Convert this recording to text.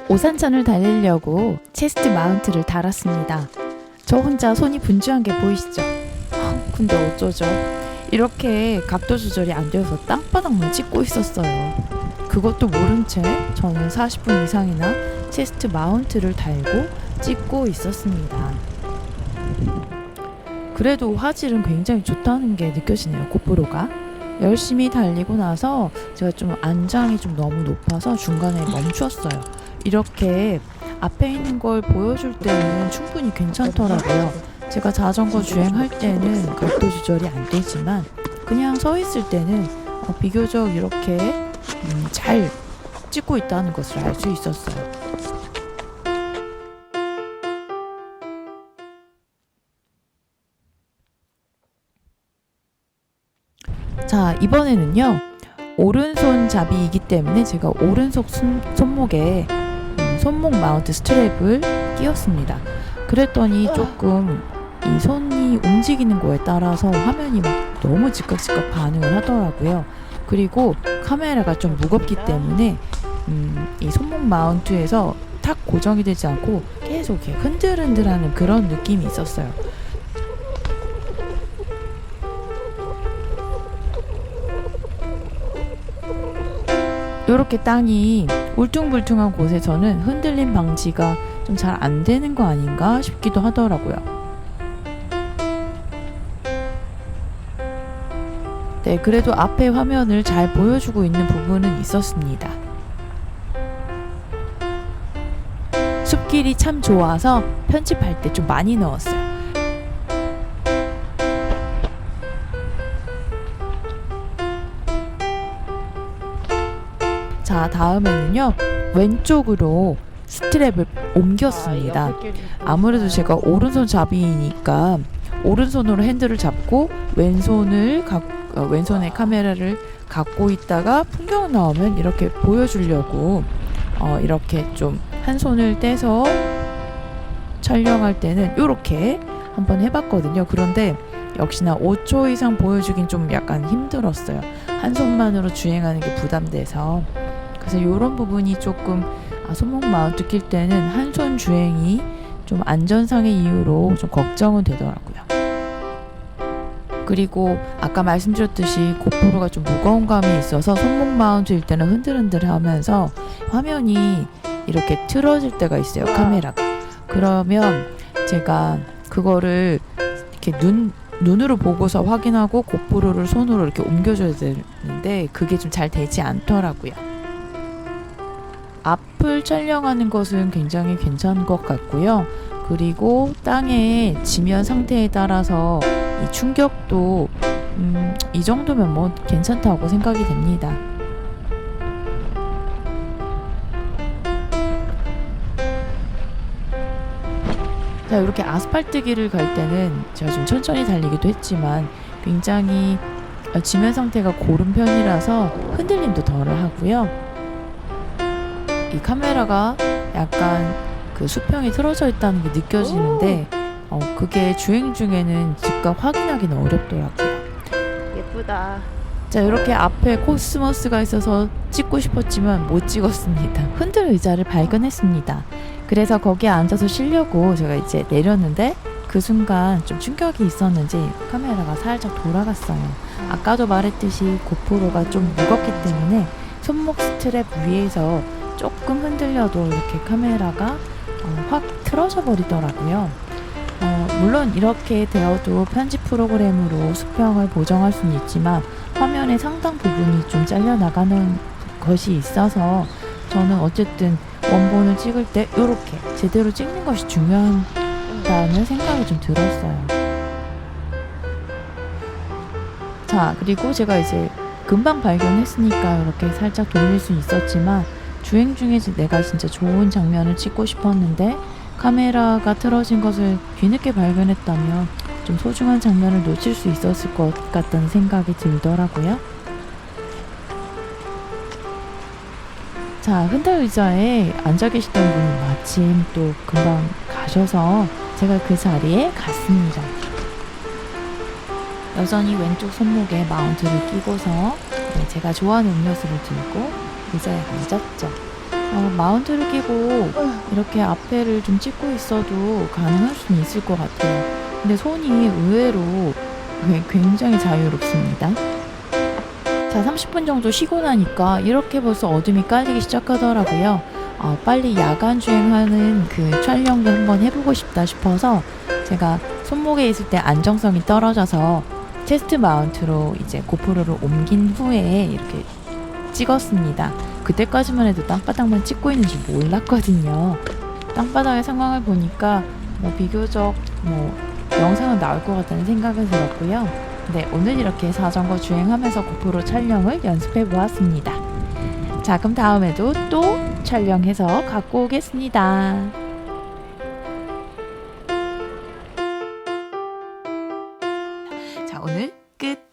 오산천을 달리려고 체스트 마운트를 달았습니다. 저 혼자 손이 분주한 게 보이시죠? 근데 어쩌죠? 이렇게 각도 조절이 안 되어서 땅바닥만 찍고 있었어요. 그것도 모른 채 저는 40분 이상이나 체스트 마운트를 달고 찍고 있었습니다. 그래도 화질은 굉장히 좋다는 게 느껴지네요. 고프로가. 열심히 달리고 나서 제가 좀 안장이 좀 너무 높아서 중간에 멈추었어요. 이렇게 앞에 있는 걸 보여줄 때는 충분히 괜찮더라고요. 제가 자전거 주행할 때는 각도 조절이 안 되지만 그냥 서 있을 때는 비교적 이렇게 잘 찍고 있다는 것을 알 수 있었어요. 자, 이번에는요. 오른손 잡이이기 때문에 제가 오른손 손목에 손목 마운트 스트랩을 끼웠습니다. 그랬더니 조금 이 손이 움직이는 거에 따라서 화면이 막 너무 즉각 반응을 하더라고요. 그리고 카메라가 좀 무겁기 때문에 이 손목 마운트에서 탁 고정이 되지 않고 계속 이렇게 흔들흔들하는 그런 느낌이 있었어요. 이렇게 땅이 울퉁불퉁한 곳에서는 흔들림 방지가 좀 잘 안 되는 거 아닌가 싶기도 하더라고요. 네, 그래도 앞에 화면을 잘 보여주고 있는 부분은 있었습니다. 숲길이 참 좋아서 편집할 때 좀 많이 넣었어요. 자, 다음에는요. 왼쪽으로 스트랩을 옮겼습니다. 아무래도 제가 오른손 잡이니까 오른손으로 핸들을 잡고 왼손에 카메라를 갖고 있다가 풍경 나오면 이렇게 보여주려고 이렇게 좀 한 손을 떼서 촬영할 때는 이렇게 한번 해봤거든요. 그런데 역시나 5초 이상 보여주긴 좀 약간 힘들었어요. 한 손만으로 주행하는 게 부담돼서. 그래서 이런 부분이 조금 손목 마운트 낄 때는 한 손 주행이 좀 안전상의 이유로 좀 걱정은 되더라고요. 그리고 아까 말씀드렸듯이 고프로가 좀 무거운 감이 있어서 손목 마운트일 때는 흔들흔들 하면서 화면이 이렇게 틀어질 때가 있어요. 카메라가. 그러면 제가 그거를 이렇게 눈으로 보고서 확인하고 고프로를 손으로 이렇게 옮겨줘야 되는데 그게 좀 잘 되지 않더라고요. 앞을 촬영하는 것은 굉장히 괜찮은 것 같고요. 그리고 땅의 지면 상태에 따라서 이 충격도 이 정도면 뭐 괜찮다고 생각이 됩니다. 자, 이렇게 아스팔트 길을 갈 때는 제가 좀 천천히 달리기도 했지만 굉장히 지면 상태가 고른 편이라서 흔들림도 덜을 하고요. 이 카메라가 약간 그 수평이 틀어져 있다는 게 느껴지는데 그게 주행 중에는 즉각 확인하기는 어렵더라고요. 예쁘다. 자, 이렇게 앞에 코스모스가 있어서 찍고 싶었지만 못 찍었습니다. 흔들 의자를 발견했습니다. 그래서 거기에 앉아서 쉬려고 제가 이제 내렸는데 그 순간 좀 충격이 있었는지 카메라가 살짝 돌아갔어요. 아까도 말했듯이 고프로가 좀 무겁기 때문에 손목 스트랩 위에서 조금 흔들려도 이렇게 카메라가 확 틀어져 버리더라고요. 물론 이렇게 되어도 편집 프로그램으로 수평을 보정할 수는 있지만 화면의 상당 부분이 좀 잘려나가는 것이 있어서 저는 어쨌든 원본을 찍을 때 이렇게 제대로 찍는 것이 중요하다는 생각이 좀 들었어요. 자, 그리고 제가 이제 금방 발견했으니까 이렇게 살짝 돌릴 수 있었지만 주행 중에 내가 진짜 좋은 장면을 찍고 싶었는데 카메라가 틀어진 것을 뒤늦게 발견했다면 좀 소중한 장면을 놓칠 수 있었을 것 같다는 생각이 들더라고요. 자, 흔들 의자에 앉아 계시던 분이 마침 또 금방 가셔서 제가 그 자리에 갔습니다. 여전히 왼쪽 손목에 마운트를 끼고서 제가 좋아하는 음료수를 들고 의자에 앉았죠. 마운트를 끼고 이렇게 앞에를 좀 찍고 있어도 가능할 수는 있을 것 같아요. 근데 손이 의외로 굉장히 자유롭습니다. 자, 30분 정도 쉬고 나니까 이렇게 벌써 어둠이 깔리기 시작하더라고요. 빨리 야간 주행하는 그 촬영도 한번 해보고 싶다 싶어서 제가 손목에 있을 때 안정성이 떨어져서 체스트 마운트로 이제 고프로를 옮긴 후에 이렇게 찍었습니다. 그때까지만 해도 땅바닥만 찍고 있는지 몰랐거든요. 땅바닥의 상황을 보니까 비교적 영상은 나올 것 같다는 생각은 들었고요. 네, 오늘 이렇게 자전거 주행하면서 고프로 촬영을 연습해 보았습니다. 자, 그럼 다음에도 또 촬영해서 갖고 오겠습니다. 자, 오늘 끝!